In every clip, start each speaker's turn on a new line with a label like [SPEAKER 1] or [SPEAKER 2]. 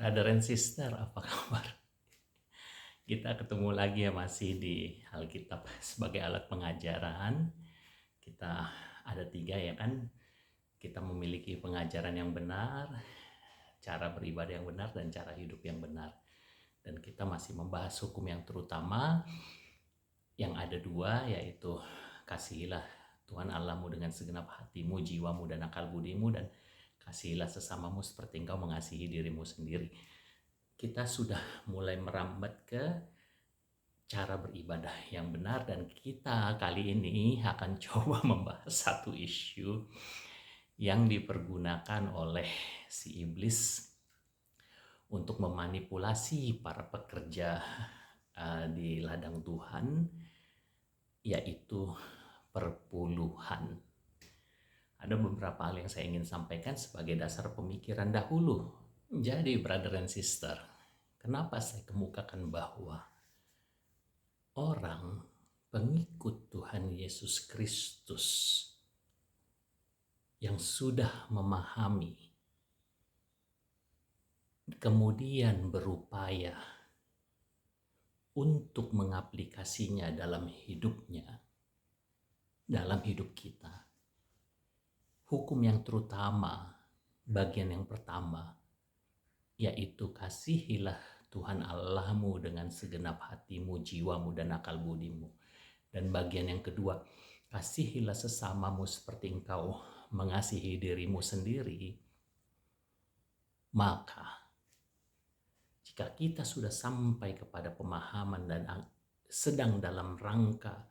[SPEAKER 1] Brother and sister, apa kabar? Kita ketemu lagi ya, masih di Alkitab sebagai alat pengajaran. Kita ada 3 ya kan. Kita memiliki pengajaran yang benar, cara beribadah yang benar, dan cara hidup yang benar. Dan kita masih membahas hukum yang terutama, yang ada 2, yaitu kasihilah Tuhan Allahmu dengan segenap hatimu, jiwamu, dan akal budimu, dan kasihilah sesamamu seperti engkau mengasihi dirimu sendiri. Kita sudah mulai merambat ke cara beribadah yang benar, dan kita kali ini akan coba membahas satu isu yang dipergunakan oleh si iblis untuk memanipulasi para pekerja di ladang Tuhan, yaitu perpuluhan. Ada beberapa hal yang saya ingin sampaikan sebagai dasar pemikiran dahulu. Jadi brother and sister, kenapa saya kemukakan bahwa orang pengikut Tuhan Yesus Kristus yang sudah memahami, kemudian berupaya untuk mengaplikasinya dalam hidupnya, dalam hidup kita. Hukum yang terutama, bagian yang pertama, yaitu kasihilah Tuhan Allahmu dengan segenap hatimu, jiwamu, dan akal budimu. Dan bagian yang kedua, kasihilah sesamamu seperti engkau mengasihi dirimu sendiri. Maka, jika kita sudah sampai kepada pemahaman dan sedang dalam rangka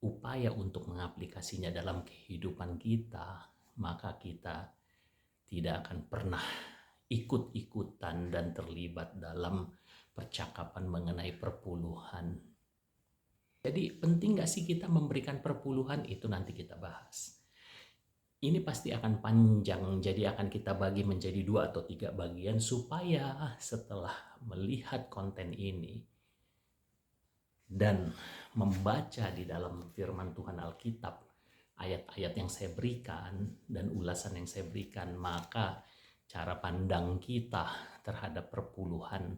[SPEAKER 1] upaya untuk mengaplikasinya dalam kehidupan kita, maka kita tidak akan pernah ikut-ikutan dan terlibat dalam percakapan mengenai perpuluhan. Jadi penting gak sih kita memberikan perpuluhan? Itu nanti kita bahas. Ini pasti akan panjang, jadi akan kita bagi menjadi 2 atau 3 bagian supaya setelah melihat konten ini dan membaca di dalam firman Tuhan Alkitab, ayat-ayat yang saya berikan dan ulasan yang saya berikan, maka cara pandang kita terhadap perpuluhan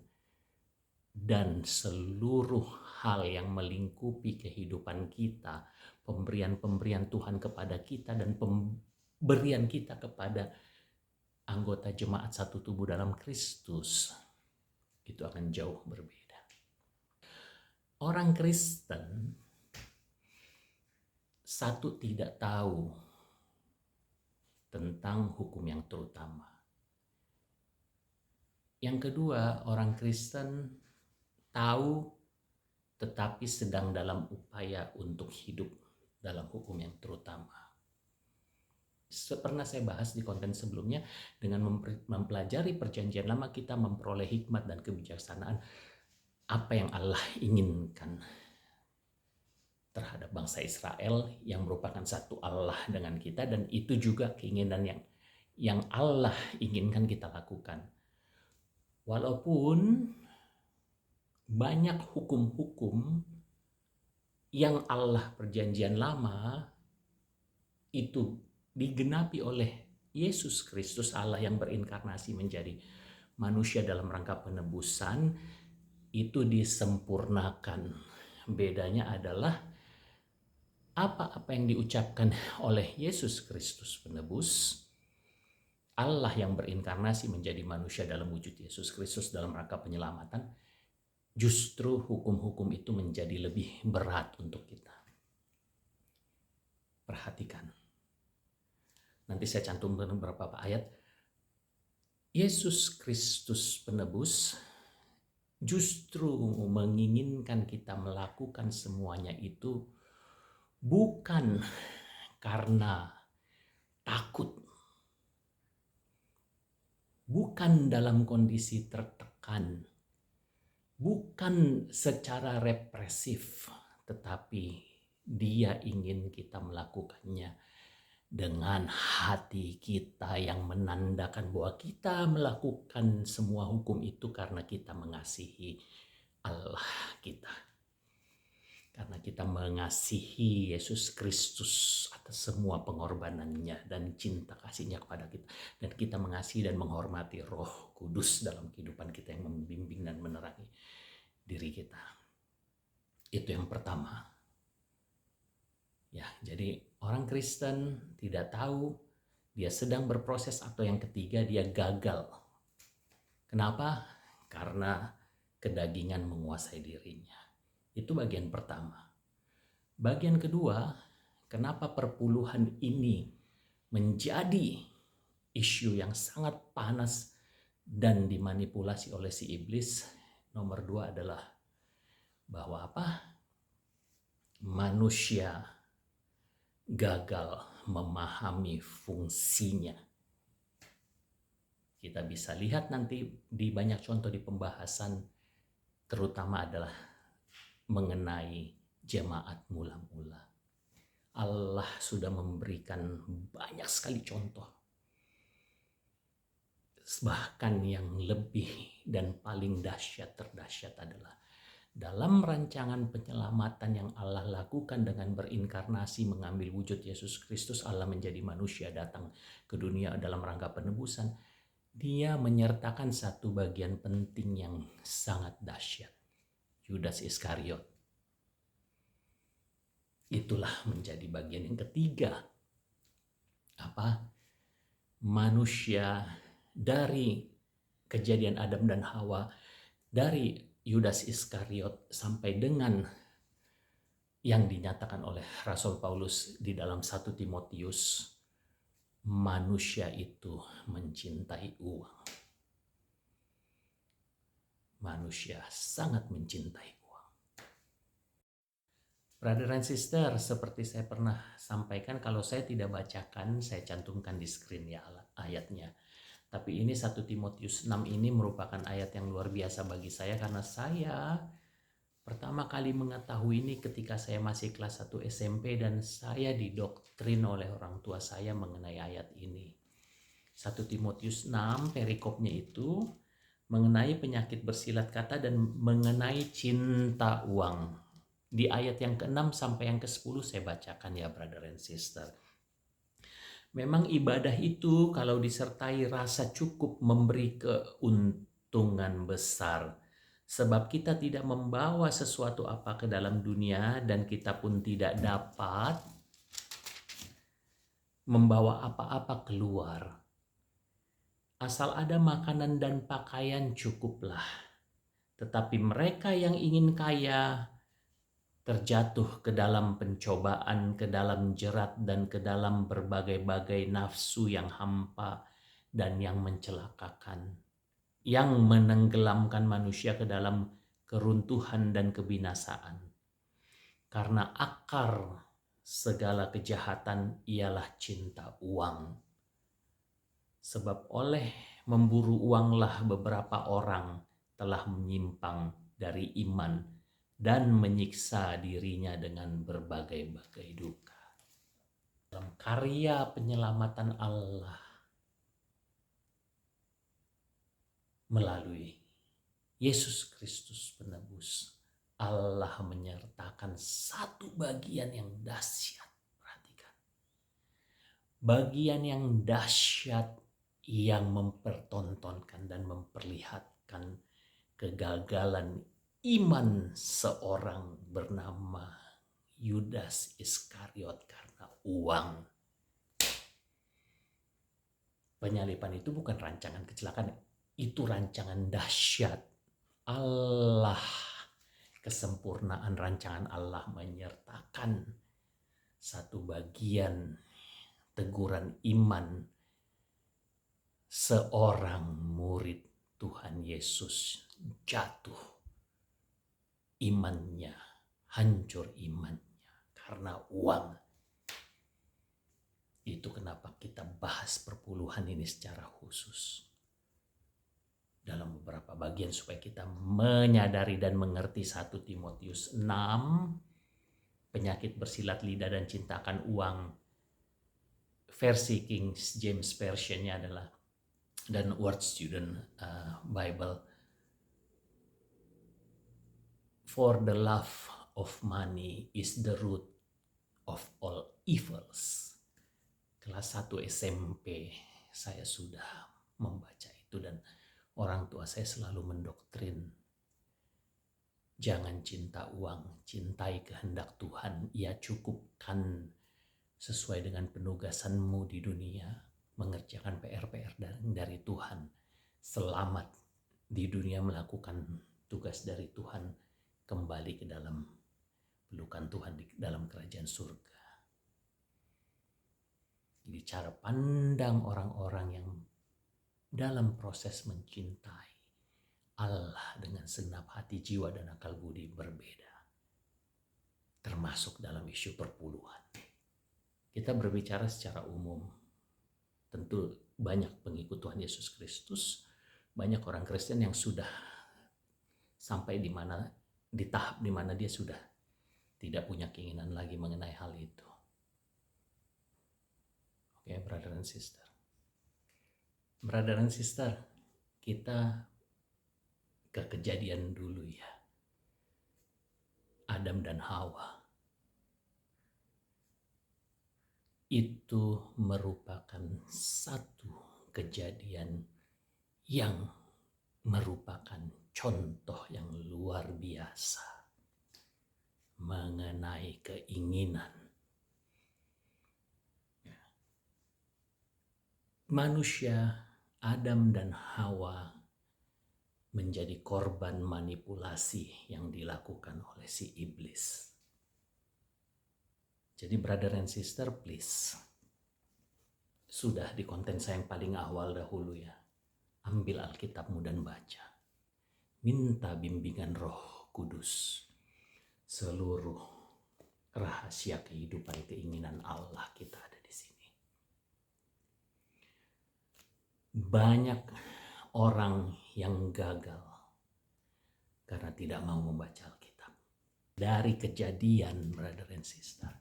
[SPEAKER 1] dan seluruh hal yang melingkupi kehidupan kita, pemberian-pemberian Tuhan kepada kita dan pemberian kita kepada anggota jemaat satu tubuh dalam Kristus, itu akan jauh berbeda. Orang Kristen satu tidak tahu tentang hukum yang terutama. Yang kedua, orang Kristen tahu tetapi sedang dalam upaya untuk hidup dalam hukum yang terutama. Pernah saya bahas di konten sebelumnya, dengan mempelajari perjanjian lama kita memperoleh hikmat dan kebijaksanaan apa yang Allah inginkan terhadap bangsa Israel yang merupakan satu Allah dengan kita, dan itu juga keinginan yang Allah inginkan kita lakukan. Walaupun banyak hukum-hukum yang Allah perjanjian lama itu digenapi oleh Yesus Kristus, Allah yang berinkarnasi menjadi manusia dalam rangka penebusan, itu disempurnakan. Bedanya adalah apa-apa yang diucapkan oleh Yesus Kristus penebus, Allah yang berinkarnasi menjadi manusia dalam wujud Yesus Kristus dalam rangka penyelamatan, justru hukum-hukum itu menjadi lebih berat untuk kita. Perhatikan. Nanti saya cantumkan beberapa ayat. Yesus Kristus penebus justru menginginkan kita melakukan semuanya itu bukan karena takut, bukan dalam kondisi tertekan, bukan secara represif, tetapi Dia ingin kita melakukannya dengan hati kita yang menandakan bahwa kita melakukan semua hukum itu karena kita mengasihi Allah kita. Karena kita mengasihi Yesus Kristus atas semua pengorbanannya dan cinta kasihnya kepada kita. Dan kita mengasihi dan menghormati Roh Kudus dalam kehidupan kita yang membimbing dan menerangi diri kita. Itu yang pertama. Ya, jadi orang Kristen tidak tahu dia sedang berproses, atau yang ketiga dia gagal. Kenapa? Karena kedagingan menguasai dirinya. Itu bagian pertama. Bagian kedua, kenapa perpuluhan ini menjadi isu yang sangat panas dan dimanipulasi oleh si iblis? Nomor dua adalah bahwa manusia gagal memahami fungsinya. Kita bisa lihat nanti di banyak contoh di pembahasan, terutama adalah mengenai jemaat mula-mula. Allah sudah memberikan banyak sekali contoh. Bahkan yang lebih dan paling terdahsyat adalah dalam rancangan penyelamatan yang Allah lakukan dengan berinkarnasi, mengambil wujud Yesus Kristus, Allah menjadi manusia, datang ke dunia dalam rangka penebusan. Dia menyertakan satu bagian penting yang sangat dahsyat, Yudas Iskariot. Itulah menjadi bagian yang ketiga. Manusia dari kejadian Adam dan Hawa, dari Yudas Iskariot sampai dengan yang dinyatakan oleh Rasul Paulus di dalam 1 Timotius, manusia itu mencintai uang. Manusia sangat mencintai uang. Brother and sister, seperti saya pernah sampaikan, kalau saya tidak bacakan, saya cantumkan di screen ya ayatnya. Tapi ini 1 Timotius 6 ini merupakan ayat yang luar biasa bagi saya, karena saya pertama kali mengetahui ini ketika saya masih kelas 1 SMP dan saya didoktrin oleh orang tua saya mengenai ayat ini. 1 Timotius 6 perikopnya itu mengenai penyakit bersilat kata dan mengenai cinta uang. Di ayat yang ke-6 sampai yang ke-10 saya bacakan ya brother and sister. Memang ibadah itu kalau disertai rasa cukup memberi keuntungan besar. Sebab kita tidak membawa sesuatu apa ke dalam dunia dan kita pun tidak dapat membawa apa-apa keluar. Asal ada makanan dan pakaian cukuplah. Tetapi mereka yang ingin kaya terjatuh ke dalam pencobaan, ke dalam jerat, dan ke dalam berbagai-bagai nafsu yang hampa dan yang mencelakakan, yang menenggelamkan manusia ke dalam keruntuhan dan kebinasaan. Karena akar segala kejahatan ialah cinta uang. Sebab oleh memburu uanglah beberapa orang telah menyimpang dari iman dan menyiksa dirinya dengan berbagai-bagai duka. Dalam karya penyelamatan Allah melalui Yesus Kristus penebus, Allah menyertakan satu bagian yang dahsyat. Perhatikan. Bagian yang dahsyat yang mempertontonkan dan memperlihatkan kegagalan iman seorang bernama Yudas Iskariot karena uang. Penyaliban itu bukan rancangan kecelakaan, itu rancangan dahsyat Allah. Kesempurnaan rancangan Allah menyertakan satu bagian teguran iman seorang murid Tuhan Yesus jatuh imannya, hancur imannya karena uang. Itu kenapa kita bahas perpuluhan ini secara khusus dalam beberapa bagian supaya kita menyadari dan mengerti 1 Timotius 6, penyakit bersilat lidah dan cintakan uang. Versi King James Version-nya adalah, dan Word Student Bible, for the love of money is the root of all evils. Kelas 1 SMP saya sudah membaca itu dan orang tua saya selalu mendoktrin, jangan cinta uang, cintai kehendak Tuhan. Ia cukupkan sesuai dengan penugasanmu di dunia, mengerjakan PR-PR dari Tuhan. Selamat di dunia melakukan tugas dari Tuhan, kembali ke dalam pelukan Tuhan di dalam kerajaan surga. Jadi cara pandang orang-orang yang dalam proses mencintai Allah dengan segenap hati, jiwa, dan akal budi berbeda. Termasuk dalam isu perpuluhan. Kita berbicara secara umum. Tentu banyak pengikut Tuhan Yesus Kristus, banyak orang Kristen yang sudah sampai di tahap di mana dia sudah tidak punya keinginan lagi mengenai hal itu. Oke, brother and sister. Brother and sister, kita ke kejadian dulu ya. Adam dan Hawa. Itu merupakan satu kejadian yang merupakan contoh yang luar biasa mengenai keinginan. Manusia Adam dan Hawa menjadi korban manipulasi yang dilakukan oleh si iblis. Jadi brother and sister, please, sudah di konten saya yang paling awal dahulu ya, ambil Alkitabmu dan baca. Minta bimbingan Roh Kudus. Seluruh rahasia kehidupan keinginan Allah kita ada di sini. Banyak orang yang gagal karena tidak mau membaca Alkitab. Dari kejadian, brother and sister,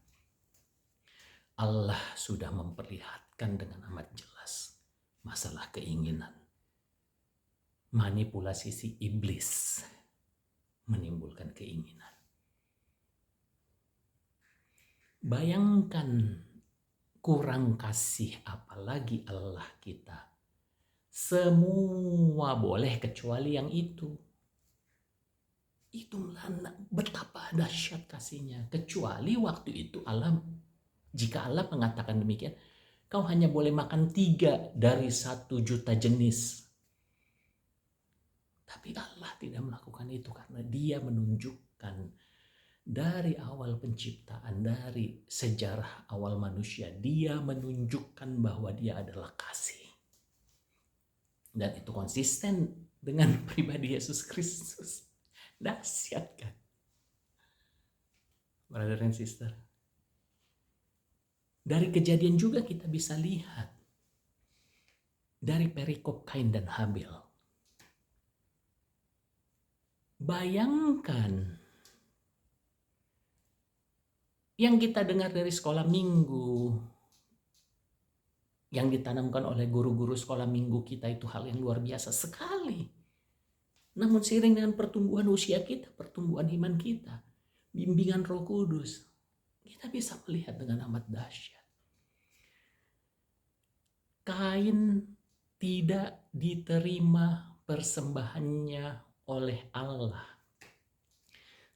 [SPEAKER 1] Allah sudah memperlihatkan dengan amat jelas masalah keinginan. Manipulasi si iblis menimbulkan keinginan. Bayangkan kurang kasih apalagi Allah kita. Semua boleh kecuali yang itu. Itu betapa dahsyat kasihnya. Kecuali waktu itu jika Allah mengatakan demikian, kau hanya boleh makan 3 dari 1 juta jenis. Tapi Allah tidak melakukan itu karena Dia menunjukkan dari awal penciptaan, dari sejarah awal manusia, Dia menunjukkan bahwa Dia adalah kasih. Dan itu konsisten dengan pribadi Yesus Kristus. Dahsyat kan? Brother and sister. Dari kejadian juga kita bisa lihat. Dari perikop Kain dan Habil. Bayangkan. Yang kita dengar dari sekolah minggu. Yang ditanamkan oleh guru-guru sekolah minggu kita itu hal yang luar biasa sekali. Namun seiring dengan pertumbuhan usia kita, pertumbuhan iman kita, bimbingan Roh Kudus, kita bisa melihat dengan amat dahsyat. Kain tidak diterima persembahannya oleh Allah.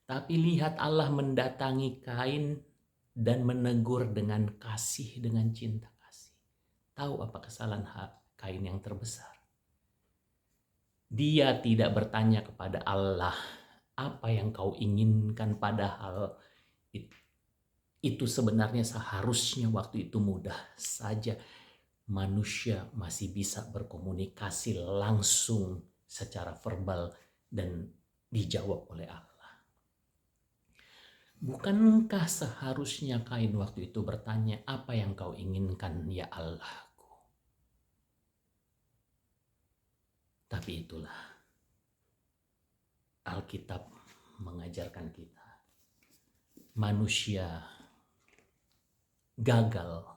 [SPEAKER 1] Tapi lihat Allah mendatangi Kain dan menegur dengan kasih, dengan cinta kasih. Tahu apa kesalahan Kain yang terbesar? Dia tidak bertanya kepada Allah, apa yang kau inginkan, padahal itu sebenarnya seharusnya waktu itu mudah saja. Manusia masih bisa berkomunikasi langsung secara verbal dan dijawab oleh Allah. Bukankah seharusnya Kain waktu itu bertanya, apa yang kau inginkan ya Allah? Tapi itulah Alkitab mengajarkan kita. Manusia gagal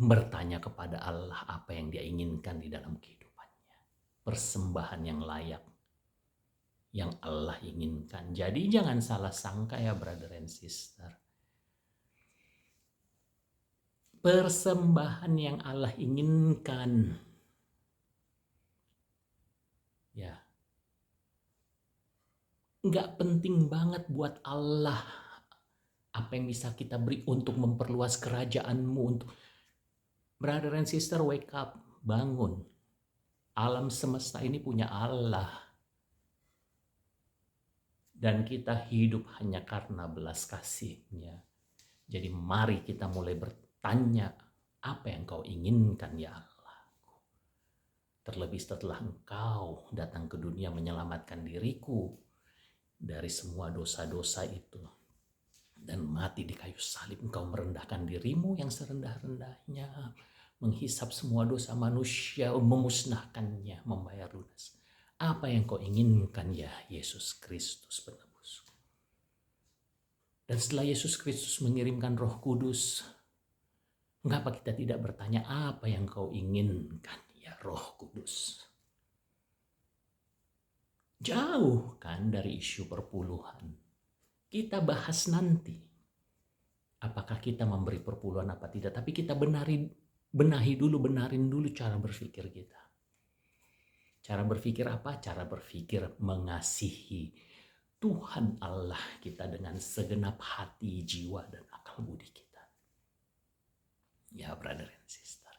[SPEAKER 1] bertanya kepada Allah apa yang dia inginkan di dalam kehidupannya. Persembahan yang layak, yang Allah inginkan. Jadi jangan salah sangka ya brother and sister. Persembahan yang Allah inginkan, ya, nggak penting banget buat Allah apa yang bisa kita beri untuk memperluas kerajaan-Mu. Untuk brother and sister, wake up, bangun. Alam semesta ini punya Allah. Dan kita hidup hanya karena belas kasih-Nya. Jadi mari kita mulai bertanya, apa yang Kau inginkan ya Allah? Terlebih setelah Engkau datang ke dunia menyelamatkan diriku dari semua dosa-dosa itu. Dan mati di kayu salib, Engkau merendahkan dirimu yang serendah-rendahnya, menghisap semua dosa manusia, memusnahkannya, membayar lunas. Apa yang Kau inginkan ya Yesus Kristus penebus? Dan setelah Yesus Kristus mengirimkan Roh Kudus, mengapa kita tidak bertanya apa yang Kau inginkan ya Roh Kudus? Jauh kan dari isu perpuluhan. Kita bahas nanti. Apakah kita memberi perpuluhan apa tidak. Tapi kita benarin dulu cara berpikir kita. Cara berpikir apa? Cara berpikir mengasihi Tuhan Allah kita dengan segenap hati, jiwa, dan akal budi kita. Ya brother and sister.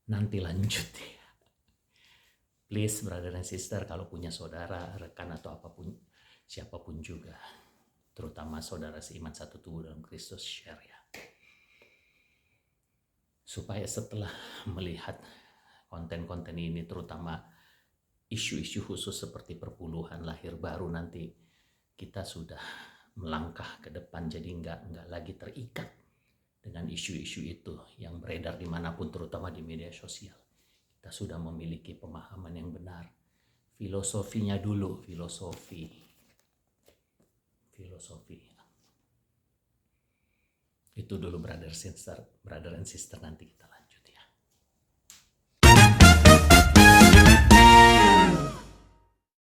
[SPEAKER 1] Nanti lanjut ya. Please brother and sister, kalau punya saudara, rekan atau apapun, siapapun juga, terutama saudara seiman satu tubuh dalam Kristus, share ya. Supaya setelah melihat konten-konten ini, terutama isu-isu khusus seperti perpuluhan, lahir baru, nanti kita sudah melangkah ke depan, jadi nggak lagi terikat dengan isu-isu itu yang beredar dimanapun, terutama di media sosial. Kita sudah memiliki pemahaman yang benar. Filosofinya dulu, filosofi. Itu dulu brother and sister, nanti kita